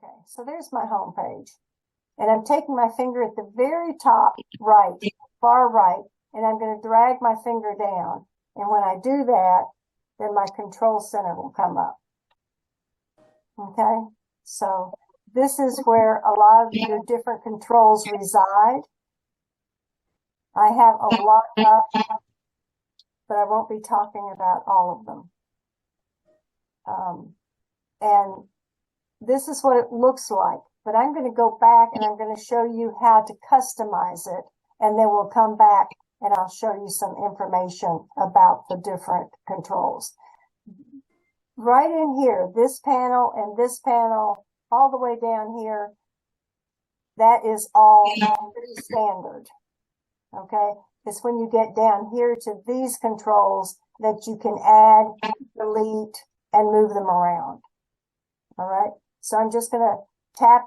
Okay, so there's my home page. And I'm taking my finger at the very top right, far right, and I'm going to drag my finger down. And when I do that, then my control center will come up. Okay, so this is where a lot of your different controls reside. I have a lot up, but I won't be talking about all of them. And this is what it looks like. But I'm going to go back and I'm going to show you how to customize it. And then we'll come back and I'll show you some information about the different controls. Right in here, this panel and this panel, all the way down here, that is all pretty standard. Okay? It's when you get down here to these controls that you can add, delete, and move them around. All right? So I'm just going to tap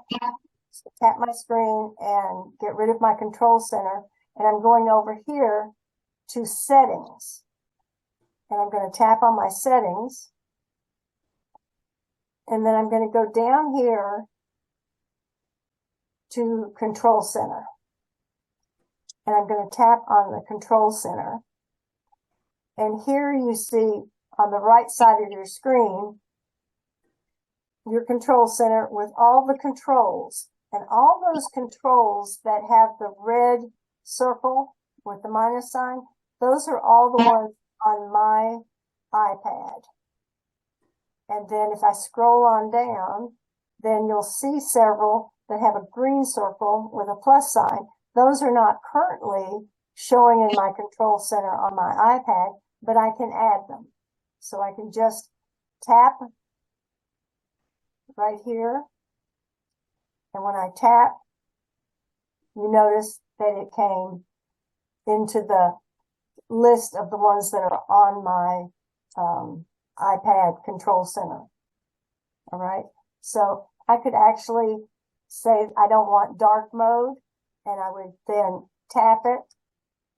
my screen and get rid of my control center. And I'm going over here to settings. And I'm going to tap on my settings. And then I'm going to go down here to control center. And I'm going to tap on the control center. And here you see on the right side of your screen, your control center with all the controls. And all those controls that have the red circle with the minus sign, those are all the ones on my iPad. And then if I scroll on down, then you'll see several that have a green circle with a plus sign. Those are not currently showing in my control center on my iPad, but I can add them. So I can just tap right here. And when I tap, you notice that it came into the list of the ones that are on my iPad control center. All right. So I could actually say I don't want dark mode, and I would then tap it.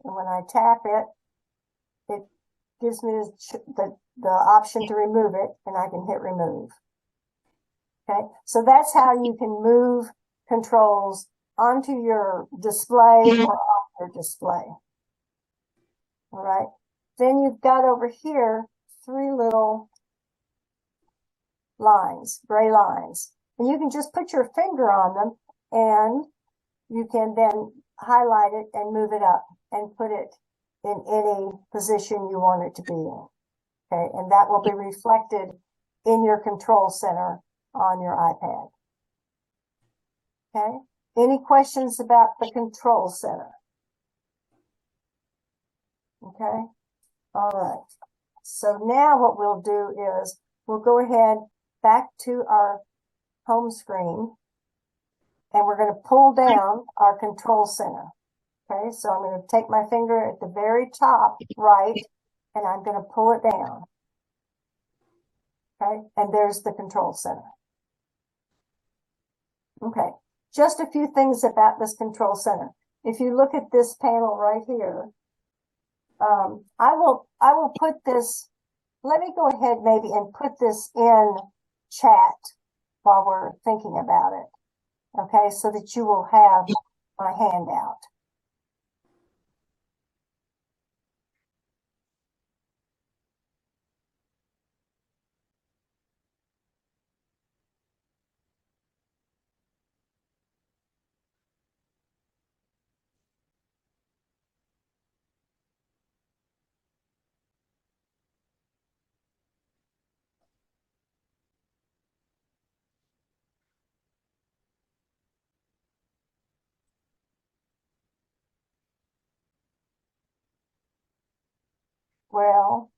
And when I tap it, it gives me the option to remove it, and I can hit remove. Okay. So that's how you can move controls onto your display or off your display. All right. Then you've got over here 3 little lines, gray lines. And you can just put your finger on them and you can then highlight it and move it up and put it in any position you want it to be in. Okay. And that will be reflected in your control center on your iPad. Okay. Any questions about the control center? Okay. All right. So now what we'll do is we'll go ahead back to our home screen and we're going to pull down our control center. Okay. So I'm going to take my finger at the very top right and I'm going to pull it down. Okay. And there's the control center. Okay. Just a few things about this control center. If you look at this panel right here, I will put this, let me go ahead maybe and put this in chat while we're thinking about it. Okay. So that you will have my handout. Well,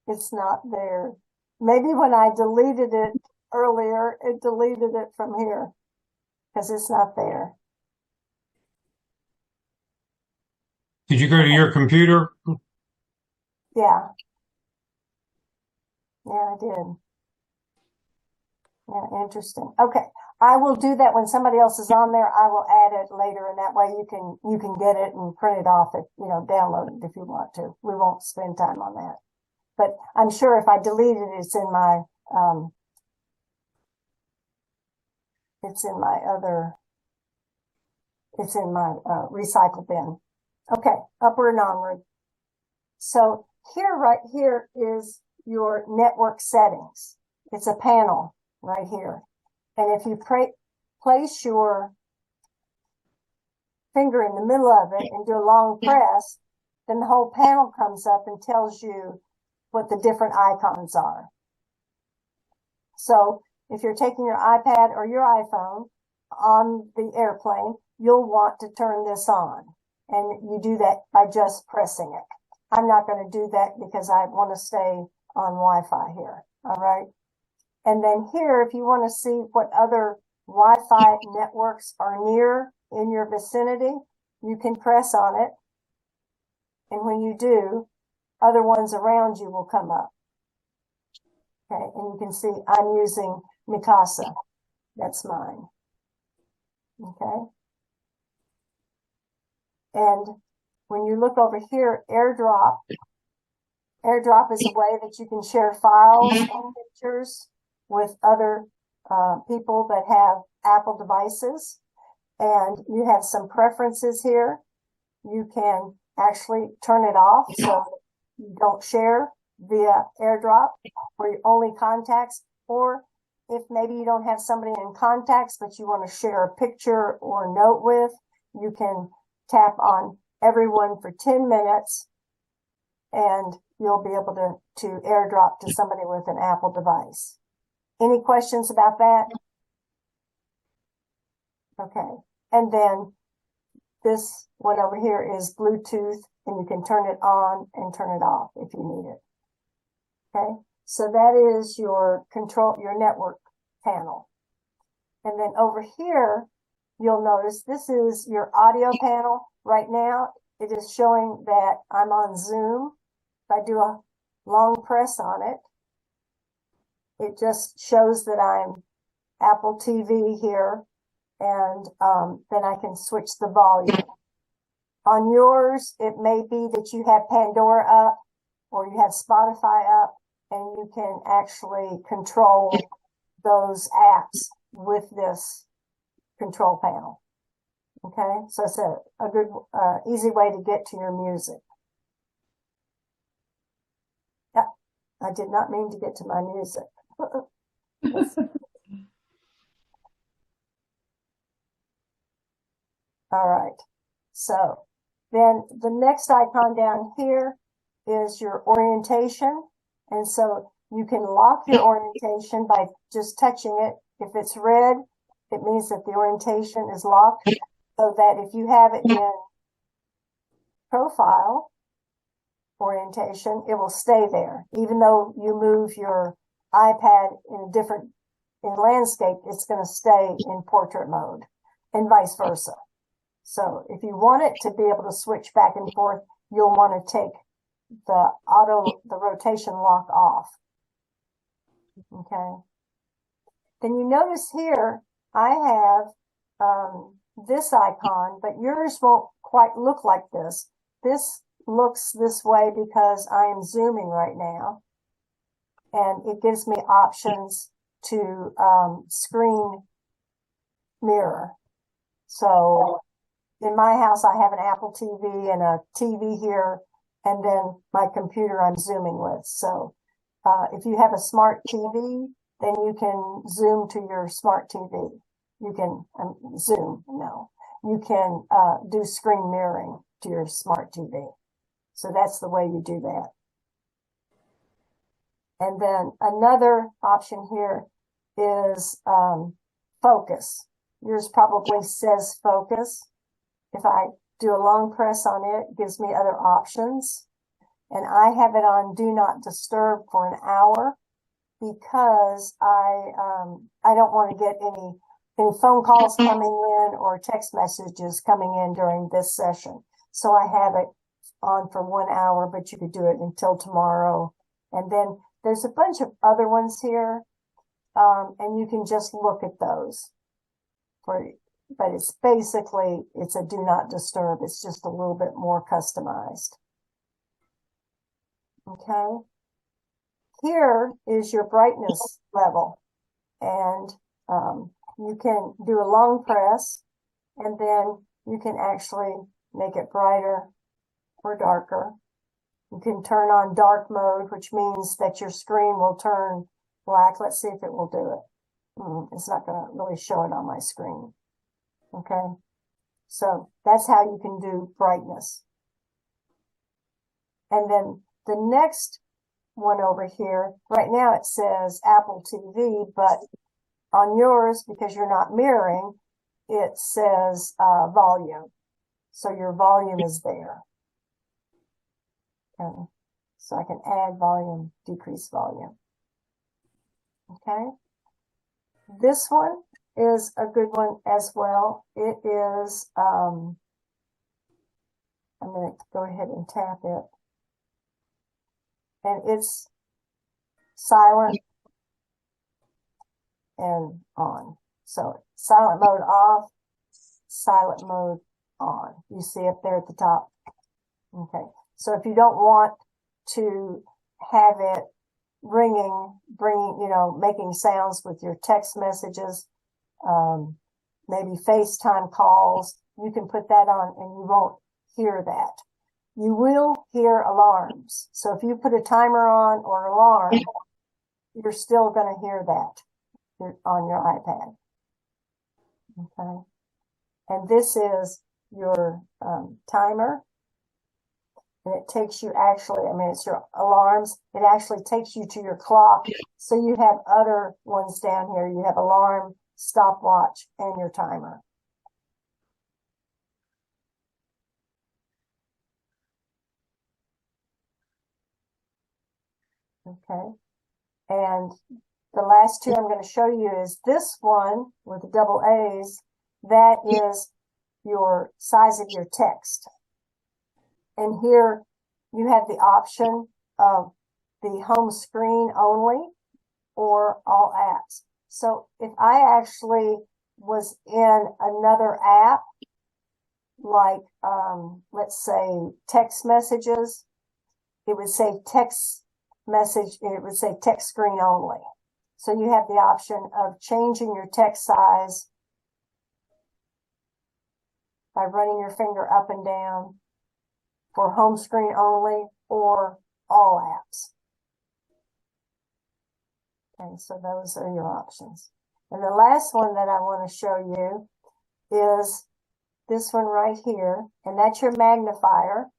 it's not there. Maybe when I deleted it earlier, it deleted it from here because it's not there. Did you go to your computer? Yeah. Yeah, I did. Yeah, interesting. Okay. I will do that when somebody else is on there. I will add it later, and that way you can get it and print it off it, download it if you want to. We won't spend time on that. But I'm sure if I delete it, it's in my it's in my other, it's in my recycle bin. Okay, upward and onward. So here, right here is your network settings. It's a panel right here. And if you place your finger in the middle of it and do a long press, then the whole panel comes up and tells you what the different icons are. So if you're taking your iPad or your iPhone on the airplane, you'll want to turn this on. And you do that by just pressing it. I'm not going to do that because I want to stay on Wi-Fi here. All right. And then here, if you want to see what other Wi-Fi networks are near in your vicinity, you can press on it. And when you do, other ones around you will come up. Okay. And you can see I'm using Mikasa. That's mine. Okay. And when you look over here, AirDrop is a way that you can share files and pictures with other people that have Apple devices. And you have some preferences here. You can actually turn it off so you don't share via AirDrop or your only contacts, or if maybe you don't have somebody in contacts but you want to share a picture or note with, you can tap on everyone for 10 minutes and you'll be able to AirDrop to somebody with an Apple device. Any questions about that? Okay. And then this one over here is Bluetooth, and you can turn it on and turn it off if you need it. Okay. So that is your control, your network panel. And then over here, you'll notice this is your audio panel. Right now, it is showing that I'm on Zoom. If I do a long press on it, it just shows that I'm Apple TV here, and then I can switch the volume. On yours, it may be that you have Pandora up or you have Spotify up, and you can actually control those apps with this control panel. Okay, so it's a good, easy way to get to your music. Yeah, I did not mean to get to my music. All right, so then the next icon down here is your orientation. And so you can lock your orientation by just touching it. If it's red, it means that the orientation is locked, so that if you have it in profile orientation, it will stay there. Even though you move your iPad in landscape, it's going to stay in portrait mode, and vice versa. So if you want it to be able to switch back and forth, you'll want to take the rotation lock off. Okay. Then you notice here, I have this icon, but yours won't quite look like this. This looks this way because I am zooming right now, and it gives me options to screen mirror. So in my house, I have an Apple TV and a TV here, and then my computer I'm zooming with. So if you have a smart TV, then you can zoom to your smart TV. You can zoom, no. You can do screen mirroring to your smart TV. So that's the way you do that. And then another option here is focus. Yours probably says focus. If I do a long press on it, it gives me other options. And I have it on Do Not Disturb for an hour because I don't want to get any phone calls coming in or text messages coming in during this session. So I have it on for 1 hour, but you could do it until tomorrow. And then there's a bunch of other ones here, and you can just look at those. But it's basically, it's a Do Not Disturb. It's just a little bit more customized. Okay. here is your brightness level. And you can do a long press, and then you can actually make it brighter or darker. You can turn on dark mode, which means that your screen will turn black. Let's see if it will do it. It's not going to really show it on my screen. Okay. So that's how you can do brightness. And then the next one over here, right now it says Apple TV, but on yours, because you're not mirroring, it says volume. So your volume is there. Okay. So I can add volume, decrease volume. Okay. This one is a good one as well. It is, I'm going to go ahead and tap it. And it's silent and on. So silent mode off, silent mode on. You see up there at the top. Okay. So if you don't want to have it ringing, making sounds with your text messages, maybe FaceTime calls, you can put that on and you won't hear that. You will hear alarms. So if you put a timer on or alarm, you're still going to hear that on your iPad. Okay. And this is your timer. And it takes you it's your alarms. It actually takes you to your clock. So you have other ones down here. You have alarm, stopwatch, and your timer. Okay. And the last two I'm going to show you is this one with the double A's. That is your size of your text. And here you have the option of the home screen only or all apps. So if I actually was in another app, like, let's say text messages, it would say text message, it would say text screen only. So you have the option of changing your text size by running your finger up and down for home screen only or all apps. Okay, so those are your options. And the last one that I want to show you is this one right here, and that's your magnifier.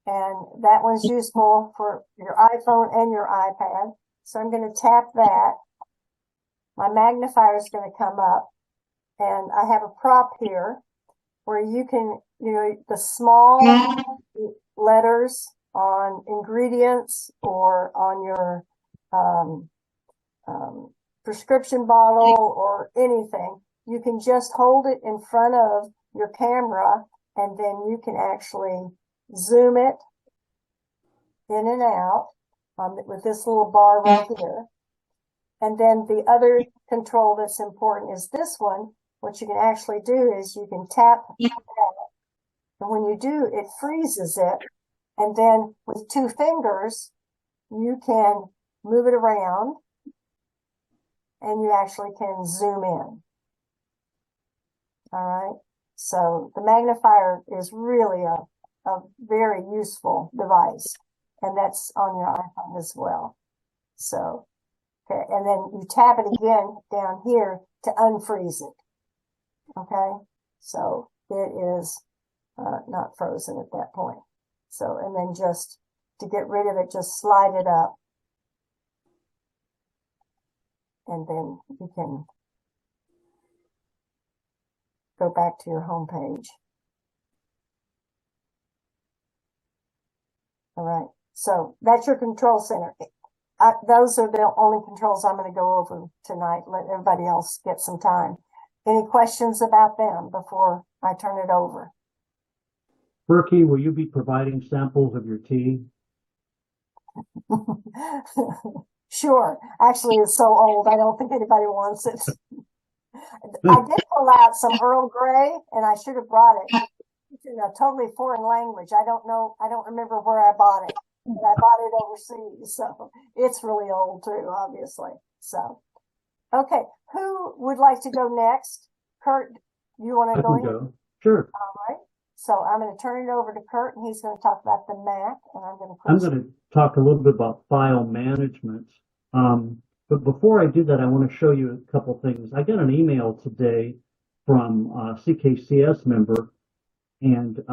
And that one's useful for your iPhone and your iPad. So I'm going to tap that. My magnifier is going to come up, and I have a prop here where you can, the small letters on ingredients or on your prescription bottle or anything, you can just hold it in front of your camera, and then you can actually zoom it in and out with this little bar right here. And then the other control that's important is this one. What you can actually do is you can tap that. And when you do, it freezes it. And then with two fingers, you can move it around and you actually can zoom in. All right. So the magnifier is really a very useful device, and that's on your iPhone as well. So, okay. And then you tap it again down here to unfreeze it. Okay. So it is not frozen at that point. So, and then just to get rid of it, just slide it up. And then you can go back to your home page. All right. So that's your control center. Those are the only controls I'm going to go over tonight. Let everybody else get some time. Any questions about them before I turn it over? Berkey, will you be providing samples of your tea? Sure. Actually, it's so old, I don't think anybody wants it. I did pull out some Earl Grey, and I should have brought it. It's in a totally foreign language. I don't know. I don't remember where I bought it. I bought it overseas, so it's really old too, obviously. So, okay, who would like to go next? Kurt, you want I to go can ahead? go. Sure. All right. So I'm going to turn it over to Kurt, and he's going to talk about the Mac, and I'm going to I'm push. going to talk a little bit about file management. But before I do that, I want to show you a couple things. I got an email today from a CKCS member, and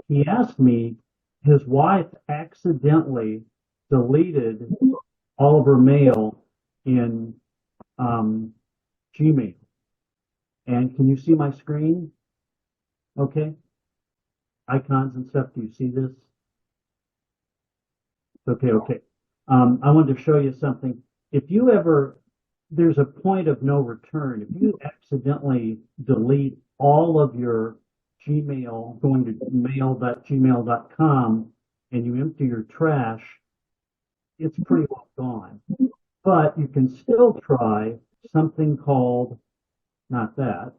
he asked me, his wife accidentally deleted all of her mail in Gmail. And can you see my screen? Okay. Icons and stuff. Do you see this? Okay. I wanted to show you something. If you ever, there's a point of no return. If you accidentally delete all of your Gmail, going to mail.gmail.com, and you empty your trash, it's pretty well gone. But you can still try something called, not that,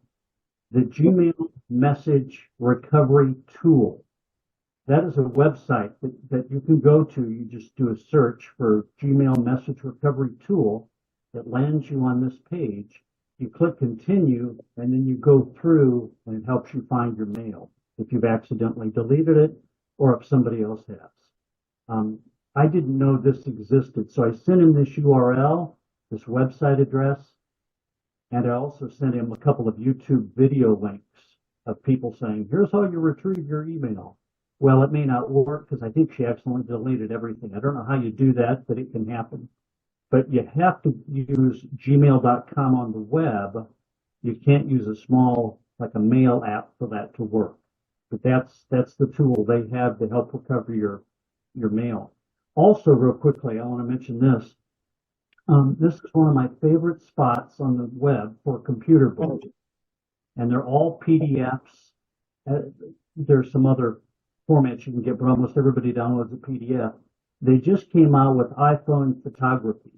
the Gmail Message Recovery Tool. That is a website that you can go to. You just do a search for Gmail Message Recovery Tool. It lands you on this page. You click continue, and then you go through, and it helps you find your mail if you've accidentally deleted it or if somebody else has. I didn't know this existed, so I sent him this URL, this website address, and I also sent him a couple of YouTube video links of people saying, here's how you retrieve your email. Well, it may not work because I think she accidentally deleted everything. I don't know how you do that, but it can happen. But you have to use gmail.com on the web. You can't use a small, like a mail app for that to work. But that's the tool they have to help recover your mail. Also, real quickly, I want to mention this. This is one of my favorite spots on the web for computer books. And they're all PDFs. There's some other formats you can get, but almost everybody downloads a PDF. They just came out with iPhone photography.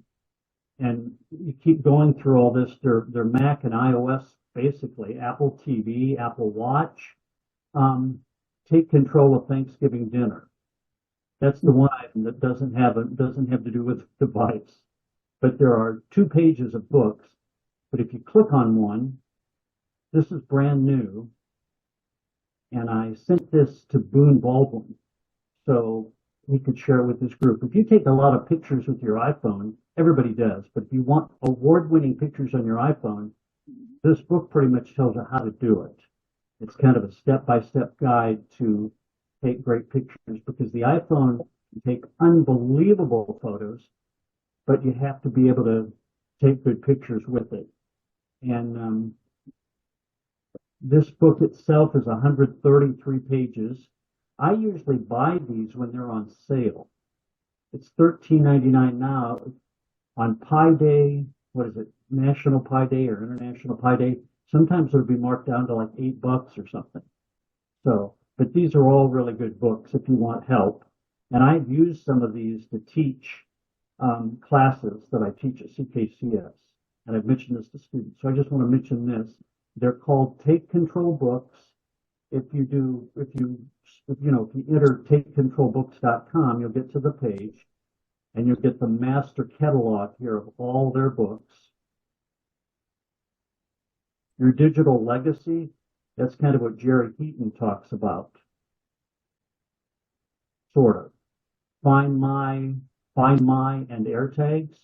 And you keep going through all this. They're Mac and iOS, basically, Apple TV, Apple Watch. Take control of Thanksgiving dinner. That's the one item that doesn't have to do with the device. But there are 2 pages of books. But if you click on one, this is brand new. And I sent this to Boone Baldwin so he could share it with this group. If you take a lot of pictures with your iPhone, everybody does, but if you want award-winning pictures on your iPhone, this book pretty much tells you how to do it. It's kind of a step-by-step guide to take great pictures because the iPhone can take unbelievable photos, but you have to be able to take good pictures with it. And this book itself is 133 pages. I usually buy these when they're on sale. It's $13.99 now. On Pi Day, what is it, National Pi Day or International Pi Day? Sometimes it'll be marked down to like $8 or something. So, but these are all really good books if you want help. And I've used some of these to teach classes that I teach at CKCS. And I've mentioned this to students. So I just want to mention this. They're called Take Control books. If you enter takecontrolbooks.com, you'll get to the page and you'll get the master catalog here of all their books. Your digital legacy, that's kind of what Jerry Heaton talks about. Sort of. Find My, and AirTags.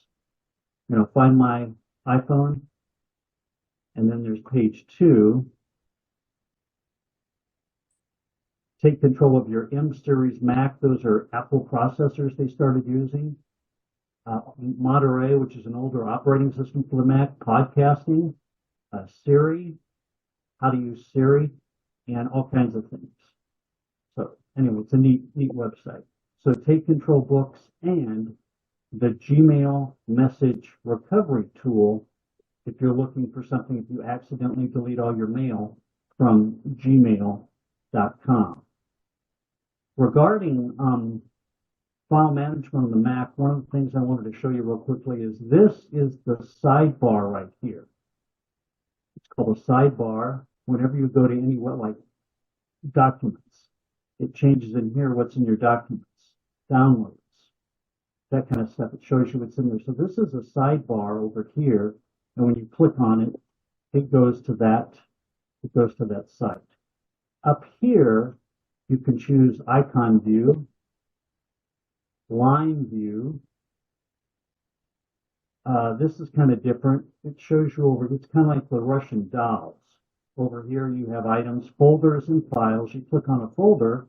Find My iPhone. And then there's page 2. Take control of your M series Mac. Those are Apple processors they started using. Monterey, which is an older operating system for the Mac. Podcasting. Siri. How to use Siri. And all kinds of things. So anyway, it's a neat website. So Take Control books and the Gmail Message Recovery Tool if you're looking for something, if you accidentally delete all your mail from gmail.com. Regarding file management on the Mac, one of the things I wanted to show you real quickly is this is the sidebar right here. It's called a sidebar. Whenever you go to any, like documents, it changes in here what's in your documents, downloads, that kind of stuff. It shows you what's in there. So this is a sidebar over here, and when you click on it, it goes to that site. Up here, you can choose icon view, line view. This is kind of different. It shows you over, it's kind of like the Russian dolls. Over here, you have items, folders, and files. You click on a folder,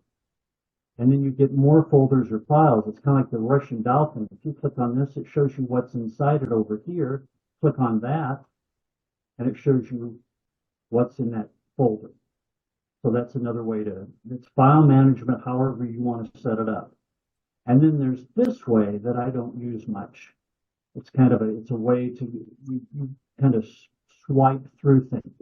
and then you get more folders or files. It's kind of like the Russian doll thing. If you click on this, it shows you what's inside it over here. Click on that, and it shows you what's in that folder. So that's another way to, it's file management, however you want to set it up. And then there's this way that I don't use much. It's kind of it's a way to, you kind of swipe through things.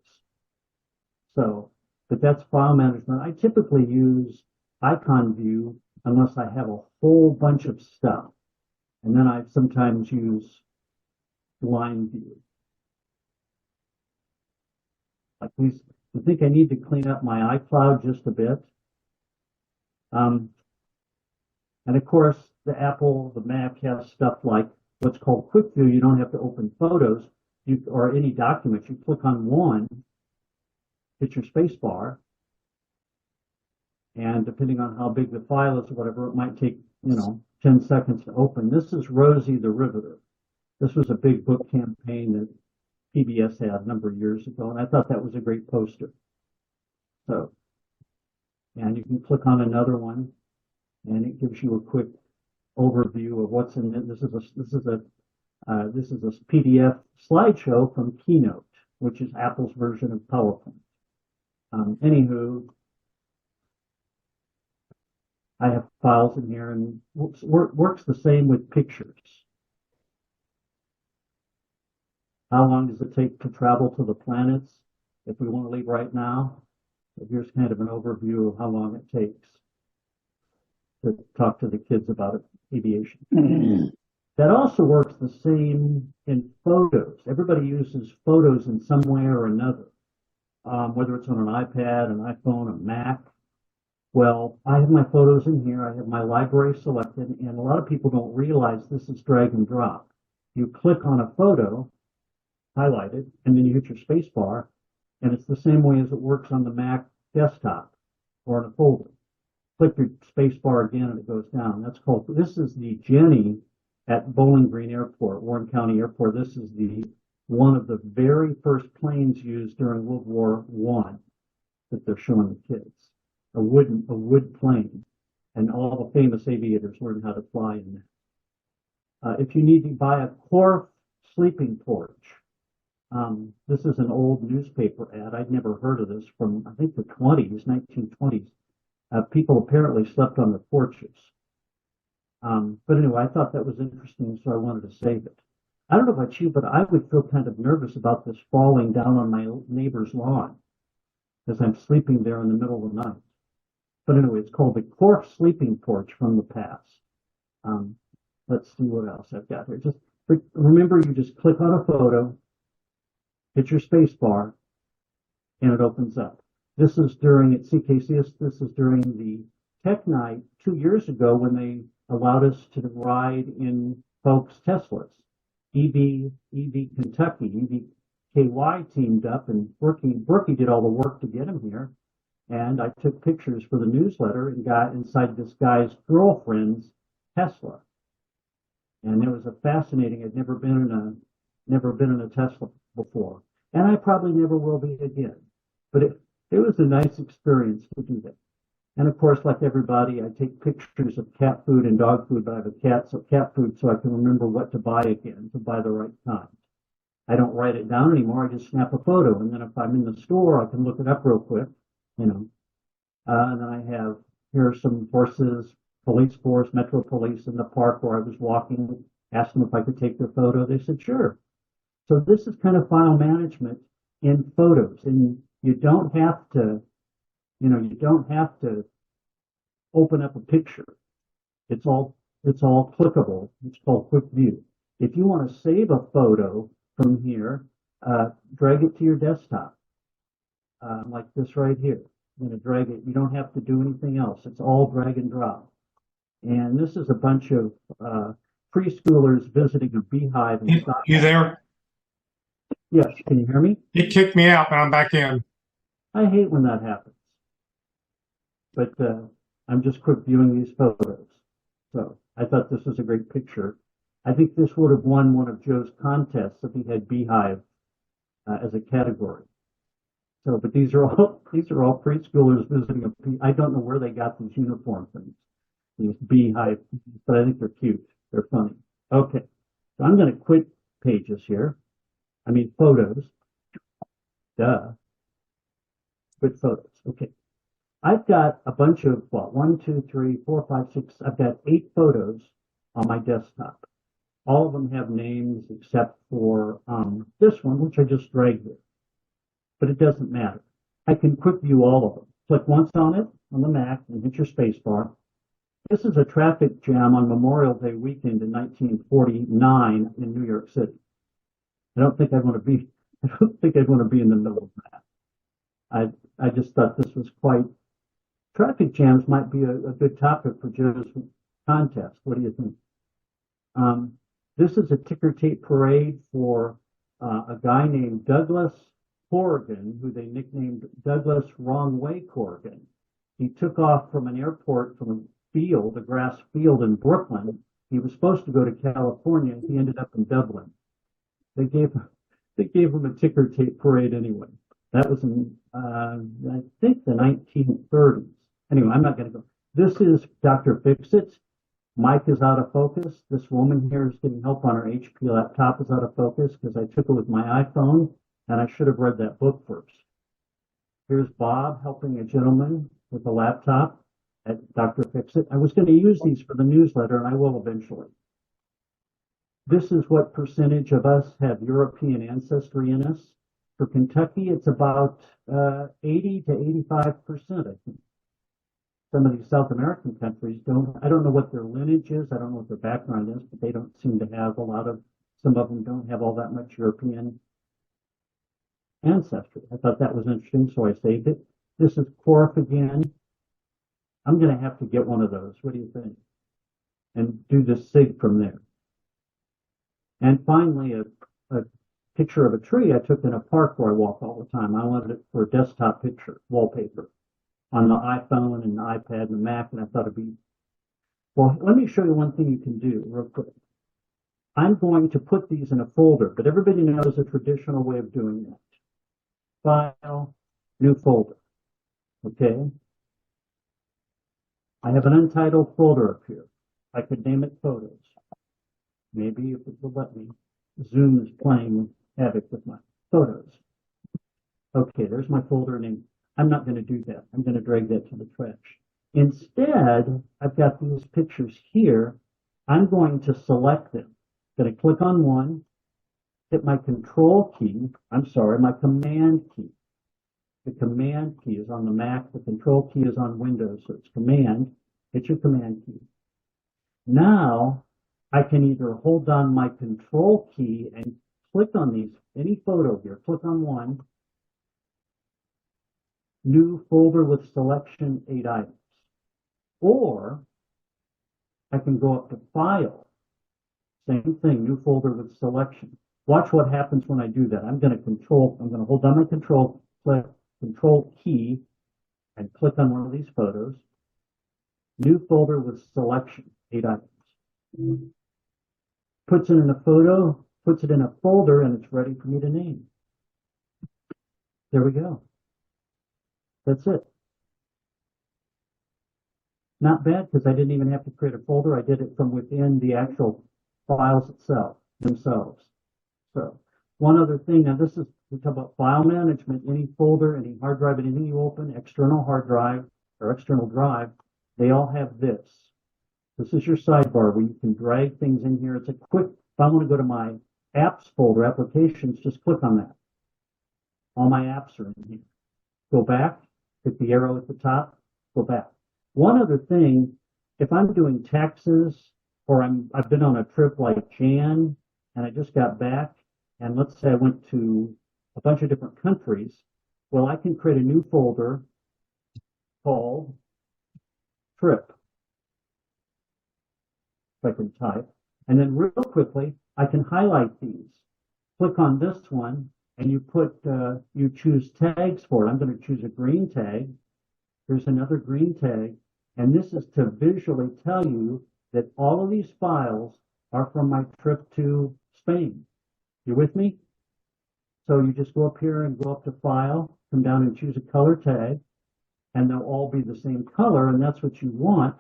So, but that's file management. I typically use icon view unless I have a whole bunch of stuff. And then I sometimes use line view. Like these, I think I need to clean up my iCloud just a bit. And of course, the Mac has stuff like what's called Quick View. You don't have to open photos or any documents. You click on one, hit your space bar, and depending on how big the file is or whatever, it might take, 10 seconds to open. This is Rosie the Riveter. This was a big book campaign that PBS had a number of years ago, and I thought that was a great poster. So, and you can click on another one, and it gives you a quick overview of what's in it. This is a PDF slideshow from Keynote, which is Apple's version of PowerPoint. Anywho, I have files in here, and works the same with pictures. How long does it take to travel to the planets? If we want to leave right now, here's kind of an overview of how long it takes to talk to the kids about aviation. That also works the same in photos. Everybody uses photos in some way or another, whether it's on an iPad, an iPhone, a Mac. Well, I have my photos in here. I have my library selected, and a lot of people don't realize this is drag and drop. You click on a photo, highlight it, and then you hit your space bar, and it's the same way as it works on the Mac desktop or in a folder. Click your space bar again, and it goes down. This is the Jenny at Bowling Green Airport, Warren County Airport. This is one of the very first planes used during World War I that they're showing the kids. A wood plane, and all the famous aviators learned how to fly in that. If you need to buy a Corf sleeping porch, this is an old newspaper ad. I'd never heard of this from, I think, the 1920s. People apparently slept on the porches. But anyway, I thought that was interesting, so I wanted to save it. I don't know about you, but I would feel kind of nervous about this falling down on my neighbor's lawn as I'm sleeping there in the middle of the night. But anyway, it's called the Corf Sleeping Porch from the past. Let's see what else I've got here. Just remember, you just click on a photo, hit your space bar, and it opens up. This is during at CKCS. This is during the Tech Night 2 years ago when they allowed us to ride in folks' Teslas. EV Kentucky, EVKY teamed up, and Brookie did all the work to get him here. And I took pictures for the newsletter and got inside this guy's girlfriend's Tesla. And it was a fascinating. I'd never been in a Tesla before, and I probably never will be again. But it was a nice experience to do that. And of course, like everybody, I take pictures of cat food and dog food, but I have a cat food so I can remember what to buy again, to buy the right kind. I don't write it down anymore. I just snap a photo, and then if I'm in the store, I can look it up real quick. And then I have, here are some horses, police force, Metro Police in the park where I was walking, asked them if I could take their photo. They said, sure. So this is kind of file management in photos, and you don't have to open up a picture. It's all clickable. It's called Quick View. If you want to save a photo from here, drag it to your desktop. Like this right here. I'm going to drag it. You don't have to do anything else. It's all drag and drop. And this is a bunch of preschoolers visiting a beehive in You Stockholm. there? Yes, can you hear me? It kicked me out, but I'm back in. I hate when that happens. But I'm just quick viewing these photos. So I thought this was a great picture. I think this would have won one of Joe's contests if he had beehive as a category. So, but these are all preschoolers visiting a bee. I don't know where they got these uniform things, these beehive, but I think they're cute. They're funny. Okay, so I'm going to quit pages here. I mean photos. Duh. Quit photos. Okay. I've got a bunch of, what, 1, 2, 3, 4, 5, 6, I've got 8 photos on my desktop. All of them have names except for this one, which I just dragged here. But it doesn't matter. I can quick view all of them. Click once on it on the Mac and hit your space bar. This is a traffic jam on Memorial Day weekend in 1949 in New York City. I don't think I'd want to be in the middle of that. I just thought this was quite. Traffic jams might be a good topic for Joe's contest. What do you think? This is a ticker tape parade for a guy named Douglas Corrigan, who they nicknamed Douglas Wrong Way Corrigan. He took off from an airport from a field, a grass field in Brooklyn. He was supposed to go to California. He ended up in Dublin. They gave him a ticker tape parade anyway. That was in, I think, the 1930s. Anyway, I'm not going to go. This is Dr. Fixit. Mike is out of focus. This woman here is getting help on her HP laptop is out of focus because I took it with my iPhone and I should have read that book first. Here's Bob helping a gentleman with a laptop at Dr. Fixit. I was going to use these for the newsletter and I will eventually. This is what percentage of us have European ancestry in us. For Kentucky, it's about 80 to 85%, I think. Some of these South American countries don't, I don't know what their lineage is, I don't know what their background is, but they don't seem to have some of them don't have all that much European ancestry. I thought that was interesting, so I saved it. This is Corf again. I'm going to have to get one of those. What do you think? And do the SIG from there. And finally, a picture of a tree I took in a park where I walk all the time. I wanted it for a desktop picture, wallpaper, on the iPhone and the iPad and the Mac, and I thought it'd be, well, let me show you one thing you can do real quick. I'm going to put these in a folder, but everybody knows a traditional way of doing that. File, new folder, okay? I have an untitled folder up here. I could name it photos. Maybe if it will let me. Zoom is playing havoc with my photos. Okay, there's my folder name. I'm not going to do that. I'm going to drag that to the trash. Instead, I've got these pictures here. I'm going to select them. I'm going to click on one, hit my control key. My command key. The command key is on the Mac. The control key is on Windows. So it's command. Hit your command key. Now, I can either hold down my control key and click on these, any photo here, click on one, new folder with selection 8 items. Or I can go up to File, same thing, new folder with selection. Watch what happens when I do that. I'm going to hold down my control key and click on one of these photos. New folder with selection, 8 items. Puts it in a photo, puts it in a folder, and it's ready for me to name. There we go. That's it. Not bad because I didn't even have to create a folder. I did it from within the actual files themselves. So one other thing, now we talk about file management, any folder, any hard drive, anything you open, external hard drive or external drive, they all have this. This is your sidebar where you can drag things in here. It's a quick, if I want to go to my apps folder, applications, just click on that. All my apps are in here. Go back, hit the arrow at the top, go back. One other thing, if I'm doing taxes or I've been on a trip like Jan and I just got back, and let's say I went to a bunch of different countries, well, I can create a new folder called trip. If I can type, And then real quickly, I can highlight these. Click on this one and you choose tags for it. I'm going to choose a green tag. There's another green tag. And this is to visually tell you that all of these files are from my trip to Spain. You with me? So you just go up here and go up to File, come down and choose a color tag, and they'll all be the same color, and that's what you want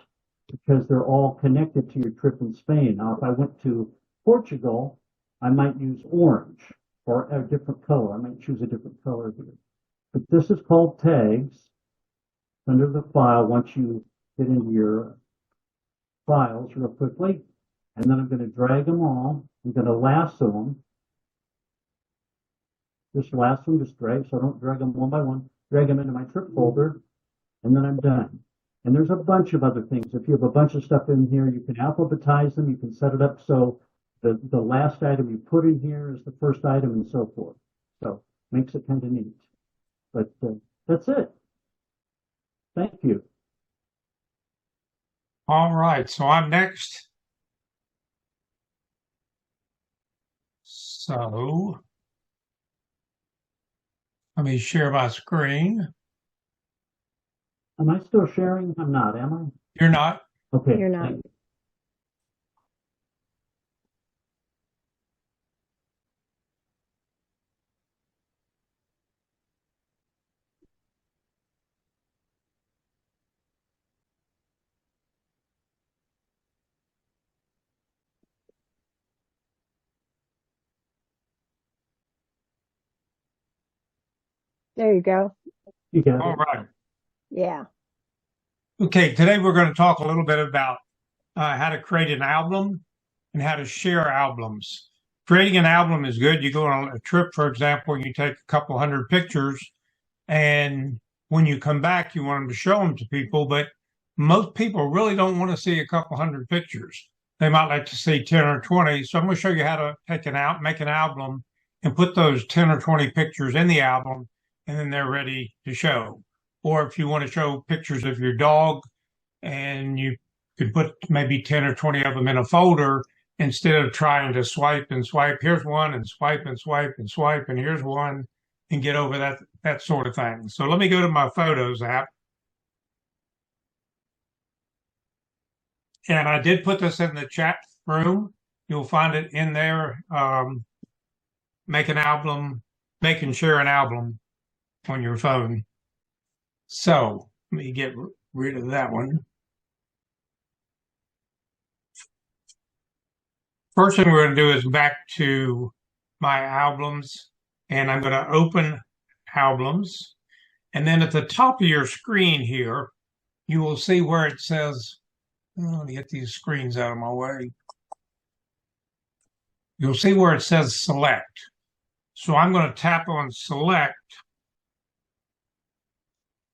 because they're all connected to your trip in Spain. Now, if I went to Portugal, I might use orange or a different color. I might choose a different color here. But this is called tags under the file once you get into your files real quickly. And then I'm going to drag them all. I'm going to lasso them. Just lasso them, just drag, so I don't drag them one by one. Drag them into my trip folder, and then I'm done. And there's a bunch of other things. If you have a bunch of stuff in here, you can alphabetize them. You can set it up so the last item you put in here is the first item and so forth. So makes it kind of neat. But that's it. Thank you. All right, so I'm next. So let me share my screen. Am I still sharing? I'm not, am I? You're not? Okay. You're not. There you go. You got All it. right. Yeah. Okay, today we're going to talk a little bit about how to create an album and how to share albums. Creating an album is good. You go on a trip, for example, you take a couple hundred pictures, and when you come back, you want them to show them to people, but most people really don't want to see a couple hundred pictures. They might like to see 10 or 20. So I'm going to show you how to make an album and put those 10 or 20 pictures in the album, and then they're ready to show. Or if you want to show pictures of your dog, and you could put maybe 10 or 20 of them in a folder instead of trying to swipe and swipe. Here's one, and swipe and swipe and swipe, and here's one, and get over that sort of thing. So let me go to my Photos app. And I did put this in the chat room. You'll find it in there. Make an album, make and share an album on your phone. So let me get rid of that one. First thing we're going to do is back to my albums, and I'm going to open albums. And then at the top of your screen here, you will see where it says, let me get these screens out of my way. You'll see where it says select. So I'm going to tap on select,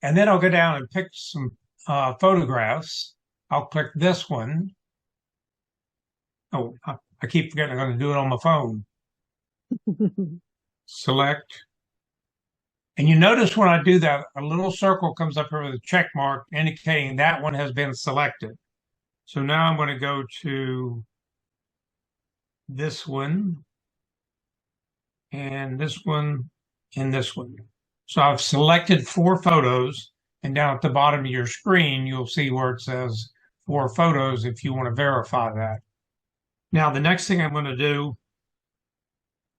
and then I'll go down and pick some photographs. I'll click this one. Oh, I keep forgetting I'm going to do it on my phone. Select. And you notice when I do that, a little circle comes up here with a check mark indicating that one has been selected. So now I'm going to go to this one, and this one, and this one. So I've selected 4 photos, and down at the bottom of your screen, you'll see where it says 4 photos if you want to verify that. Now, the next thing I'm going to do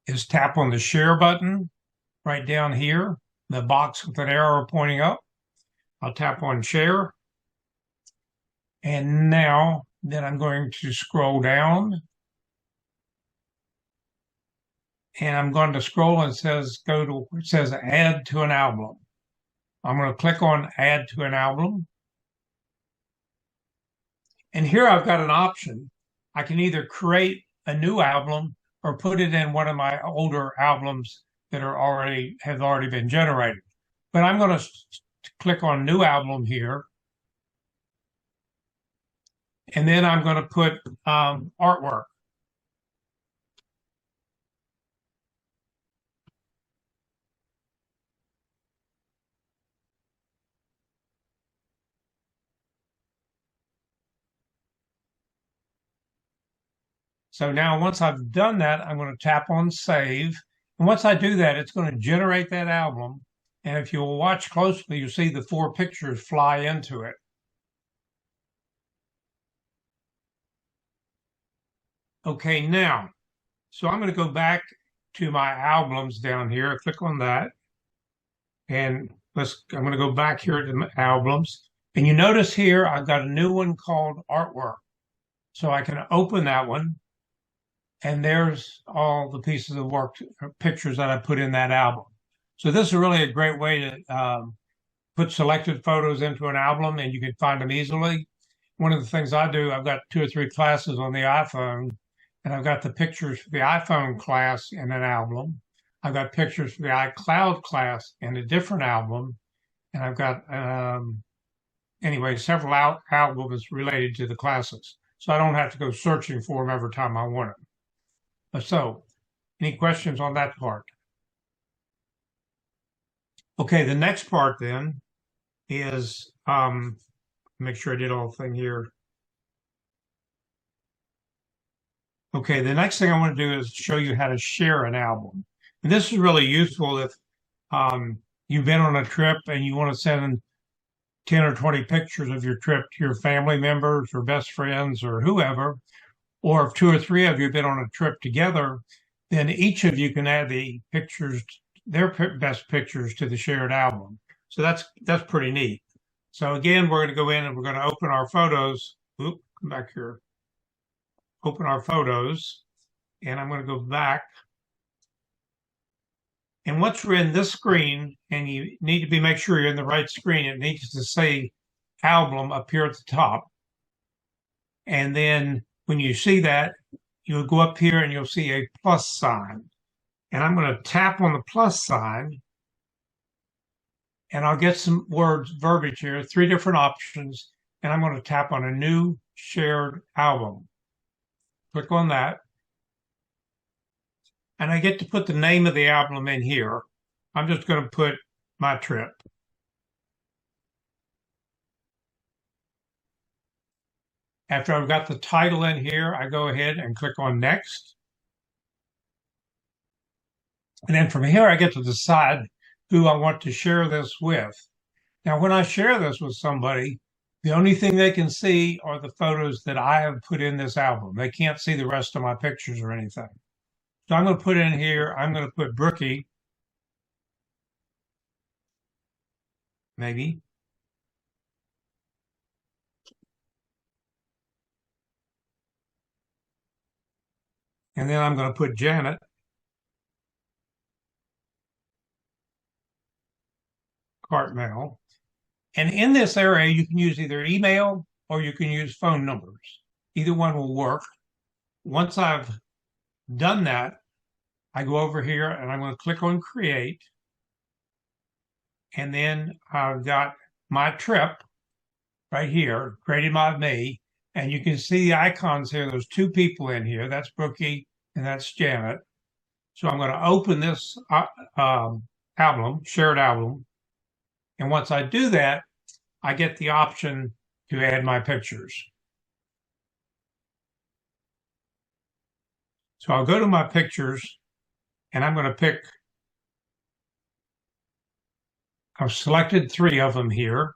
is tap on the share button right down here, the box with an arrow pointing up. I'll tap on share. And now then I'm going to scroll down. And I'm going to scroll and it says add to an album. I'm going to click on add to an album. And here I've got an option. I can either create a new album or put it in one of my older albums that have already been generated. But I'm going to click on new album here. And then I'm going to put artwork. So now once I've done that, I'm going to tap on save. And once I do that, it's going to generate that album. And if you'll watch closely, you'll see the 4 pictures fly into it. Okay, now, so I'm going to go back to my albums down here. Click on that. And I'm going to go back here to the albums. And you notice here, I've got a new one called Artwork. So I can open that one. And there's all the pieces of work, pictures that I put in that album. So this is really a great way to put selected photos into an album, and you can find them easily. One of the things I do, I've got 2 or 3 classes on the iPhone, and I've got the pictures for the iPhone class in an album. I've got pictures for the iCloud class in a different album, and I've got, several albums related to the classes. So I don't have to go searching for them every time I want them. So, any questions on that part? Okay, the next part then is, make sure I did all the thing here. Okay, the next thing I want to do is show you how to share an album. And this is really useful if you've been on a trip and you want to send 10 or 20 pictures of your trip to your family members or best friends or whoever, or if 2 or 3 of you have been on a trip together, then each of you can add the pictures, their best pictures, to the shared album. So that's pretty neat. So again, we're going to go in and we're going to open our photos. Oop, come back here. Open our photos, and I'm going to go back. And once we're in this screen, and you need to make sure you're in the right screen, it needs to say album up here at the top. And then when you see that, you'll go up here and you'll see a plus sign. And I'm going to tap on the plus sign, and I'll get some verbiage here, 3 different options, and I'm going to tap on a new shared album. Click on that. And I get to put the name of the album in here. I'm just going to put my trip. After I've got the title in here, I go ahead and click on next. And then from here, I get to decide who I want to share this with. Now, when I share this with somebody, the only thing they can see are the photos that I have put in this album. They can't see the rest of my pictures or anything. So I'm going to put in here, I'm going to put Brookie, maybe. And then I'm going to put Janet. Cartmail. And in this area, you can use either email or you can use phone numbers. Either one will work. Once I've done that, I go over here and I'm going to click on create. And then I've got my trip right here, created by me. And you can see the icons here. There's 2 people in here. That's Brookie and that's Janet. So I'm going to open this album, shared album. And once I do that, I get the option to add my pictures. So I'll go to my pictures, and I'm going to pick, I've selected 3 of them here.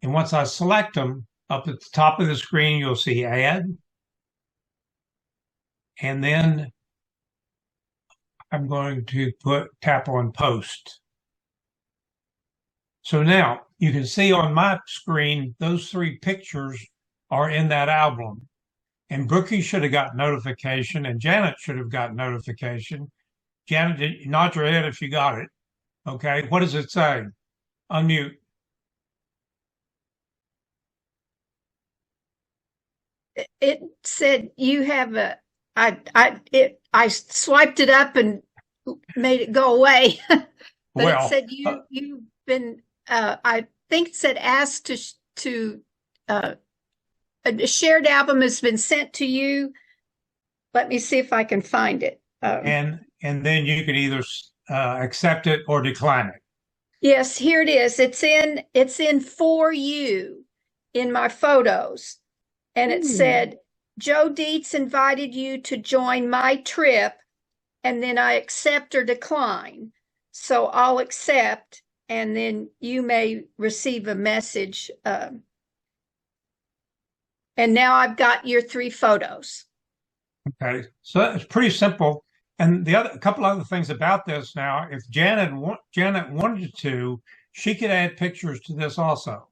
And once I select them, up at the top of the screen, you'll see add. And then I'm going to tap on post. So now you can see on my screen, those 3 pictures are in that album. And Brookie should have got notification, and Janet should have got notification. Janet, nod your head if you got it. Okay, what does it say? Unmute. It said you have I swiped it up and made it go away. But Well, it said you've been I think it said asked to a shared album has been sent to you. Let me see if I can find it. and then you can either accept it or decline it. Yes, here it is. It's in for you in my photos. And it said, Joe Dietz invited you to join my trip, and then I accept or decline. So I'll accept, and then you may receive a message. And now I've got your 3 photos. Okay, so it's pretty simple. And a couple other things about this now, if Janet wanted to, she could add pictures to this also.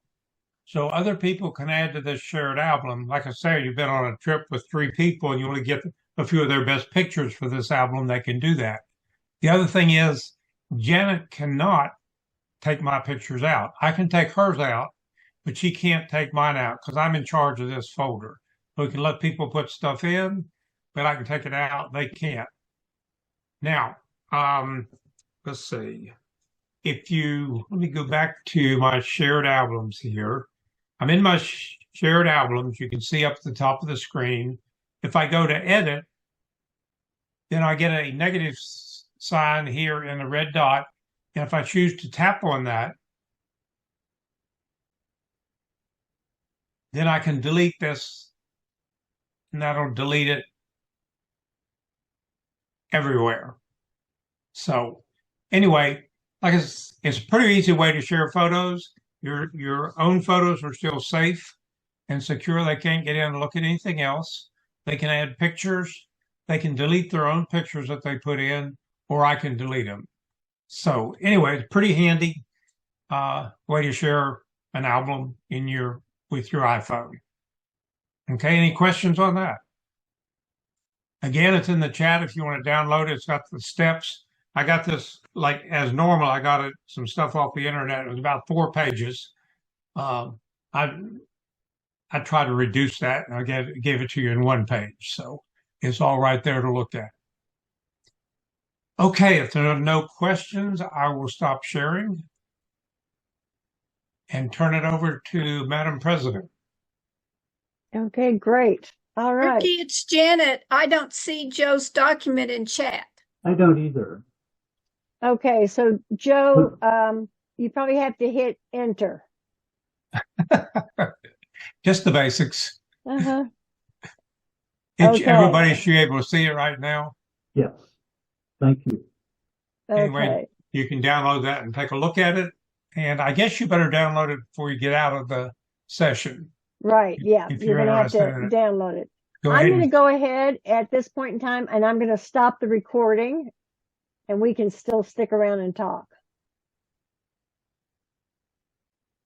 So other people can add to this shared album. Like I say, you've been on a trip with 3 people and you want to get a few of their best pictures for this album, they can do that. The other thing is, Janet cannot take my pictures out. I can take hers out, but she can't take mine out because I'm in charge of this folder. We can let people put stuff in, but I can take it out. They can't. Now, let's see. Let me go back to my shared albums here. I'm in my shared albums. You can see up at the top of the screen. If I go to edit, then I get a negative sign here in the red dot. And if I choose to tap on that, then I can delete this, and that'll delete it everywhere. So anyway, it's a pretty easy way to share photos. Your own photos are still safe and secure. They can't get in and look at anything else. They can add pictures. They can delete their own pictures that they put in, or I can delete them. So anyway, it's pretty handy way to share an album with your iPhone. Okay, any questions on that? Again, it's in the chat if you want to download it. It's got the steps. I got this like as normal. I got some stuff off the internet. It was about 4 pages. I tried to reduce that, and I gave it to you in 1 page. So it's all right there to look at. Okay, if there are no questions, I will stop sharing and turn it over to Madam President. Okay, great. All right. Ricky, it's Janet. I don't see Joe's document in chat. I don't either. Okay, so Joe, you probably have to hit enter. Just the basics. Uh-huh. Okay. Everybody should be able to see it right now. Yes. Thank you. Anyway, Okay. you can download that and take a look at it. And I guess you better download it before you get out of the session. Right, yeah. If You're you're going to have to interested in it. download it. Go I'm ahead. going to go ahead at this point in time, and I'm going to stop the recording, and we can still stick around and talk.